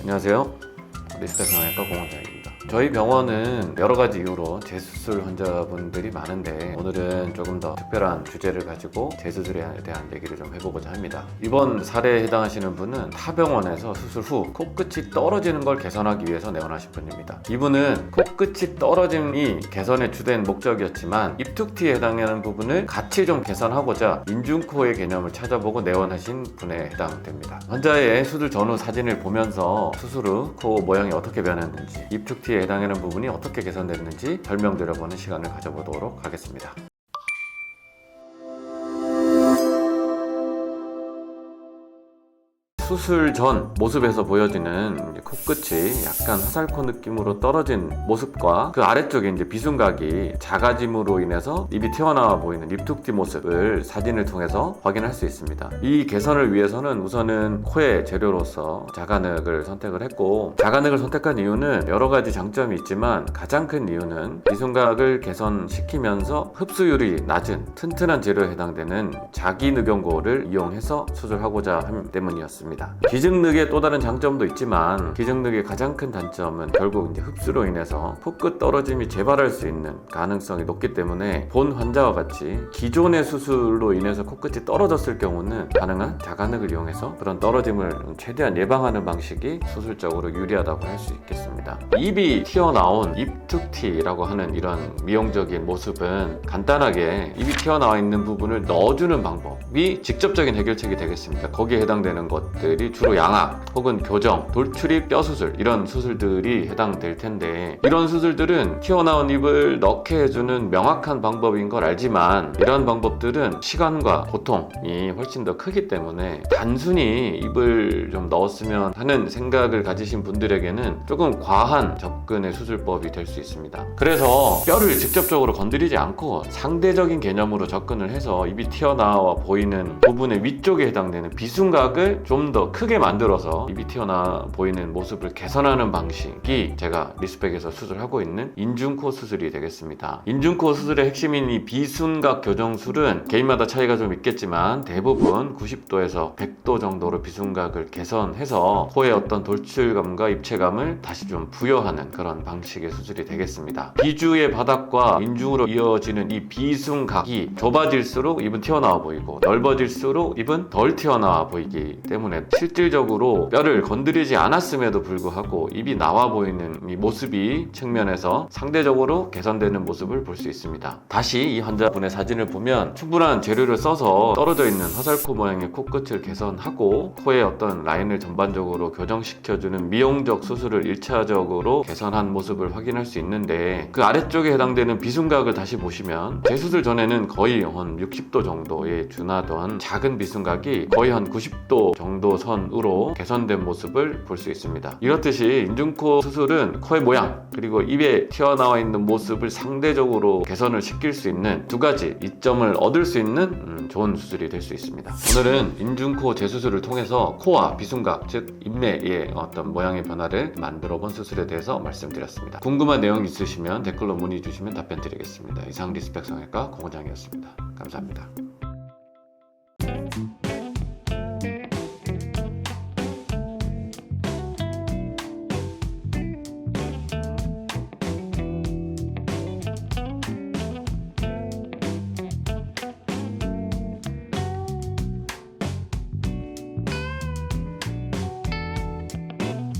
안녕하세요. 리스펙성형외과 공원장입니다. 저희 병원은 여러 가지 이유로 재수술 환자분들이 많은데 오늘은 조금 더 특별한 주제를 가지고 재수술에 대한 얘기를 좀 해보고자 합니다. 이번 사례에 해당하시는 분은 타 병원에서 수술 후 코끝이 떨어지는 걸 개선하기 위해서 내원하신 분입니다. 이분은 코끝이 떨어짐이 개선의 주된 목적이었지만 입툭티에 해당하는 부분을 같이 좀 개선하고자 인중코의 개념을 찾아보고 내원하신 분에 해당됩니다. 환자의 수술 전후 사진을 보면서 수술 후 코 모양이 어떻게 변했는지, 입툭티에 해당하는 부분이 어떻게 개선됐는지 설명드려보는 시간을 가져보도록 하겠습니다. 수술 전 모습에서 보여지는 코끝이 약간 화살코 느낌으로 떨어진 모습과 그 아래쪽에 이제 비순각이 작아짐으로 인해서 입이 튀어나와 보이는 입툭티 모습을 사진을 통해서 확인할 수 있습니다. 이 개선을 위해서는 우선은 코의 재료로서 자가늑을 선택을 했고, 자가늑을 선택한 이유는 여러 가지 장점이 있지만 가장 큰 이유는 비순각을 개선시키면서 흡수율이 낮은 튼튼한 재료에 해당되는 자기늑연고를 이용해서 수술하고자 함 때문이었습니다. 기증늑의 또 다른 장점도 있지만 기증늑의 가장 큰 단점은 결국 이제 흡수로 인해서 코끝 떨어짐이 재발할 수 있는 가능성이 높기 때문에 본 환자와 같이 기존의 수술로 인해서 코끝이 떨어졌을 경우는 가능한 자가늑을 이용해서 그런 떨어짐을 최대한 예방하는 방식이 수술적으로 유리하다고 할 수 있겠습니다. 입이 튀어나온 입툭티라고 하는 이런 미용적인 모습은 간단하게 입이 튀어나와 있는 부분을 넣어주는 방법이 직접적인 해결책이 되겠습니다. 거기에 해당되는 것들이 주로 양악 혹은 교정, 돌출입 뼈 수술 이런 수술들이 해당될 텐데, 이런 수술들은 튀어나온 입을 넣게 해주는 명확한 방법인 걸 알지만 이런 방법들은 시간과 고통이 훨씬 더 크기 때문에 단순히 입을 좀 넣었으면 하는 생각을 가지신 분들에게는 조금 과한 접근의 수술법이 될 수 있습니다. 그래서 뼈를 직접적으로 건드리지 않고 상대적인 개념으로 접근을 해서 입이 튀어나와 보이는 부분의 위쪽에 해당되는 비순각을 좀 더 크게 만들어서 입이 튀어나와 보이는 모습을 개선하는 방식이 제가 리스펙에서 수술하고 있는 인중코 수술이 되겠습니다. 인중코 수술의 핵심인 이 비순각 교정술은 개인마다 차이가 좀 있겠지만 대부분 90도에서 100도 정도로 비순각을 개선해서 코의 어떤 돌출감과 입체감을 다시 좀 부여하는 그런 방식의 수술이 되겠습니다. 비주의 바닥과 인중으로 이어지는 이 비순각이 좁아질수록 입은 튀어나와 보이고 넓어질수록 입은 덜 튀어나와 보이기 때문에 실질적으로 뼈를 건드리지 않았음에도 불구하고 입이 나와 보이는 이 모습이 측면에서 상대적으로 개선되는 모습을 볼 수 있습니다. 다시 이 환자분의 사진을 보면 충분한 재료를 써서 떨어져 있는 화살코 모양의 코끝을 개선하고 코의 어떤 라인을 전반적으로 교정시켜주는 미용적 수술을 1차적으로 개선한 모습을 확인할 수 있는데, 그 아래쪽에 해당되는 비순각을 다시 보시면 재수술 전에는 거의 한 60도 정도에 준하던 작은 비순각이 거의 한 90도 정도 선으로 개선된 모습을 볼 수 있습니다. 이렇듯이 인중코 수술은 코의 모양 그리고 입에 튀어나와 있는 모습을 상대적으로 개선을 시킬 수 있는 두 가지 이점을 얻을 수 있는 좋은 수술이 될 수 있습니다. 오늘은 인중코 재수술을 통해서 코와 비순각, 즉 입매의 어떤 모양의 변화를 만들어 본 수술에 대해서 말씀드렸습니다. 궁금한 내용 있으시면 댓글로 문의 주시면 답변 드리겠습니다. 이상 리스펙성형외과 공원장이었습니다. 감사합니다.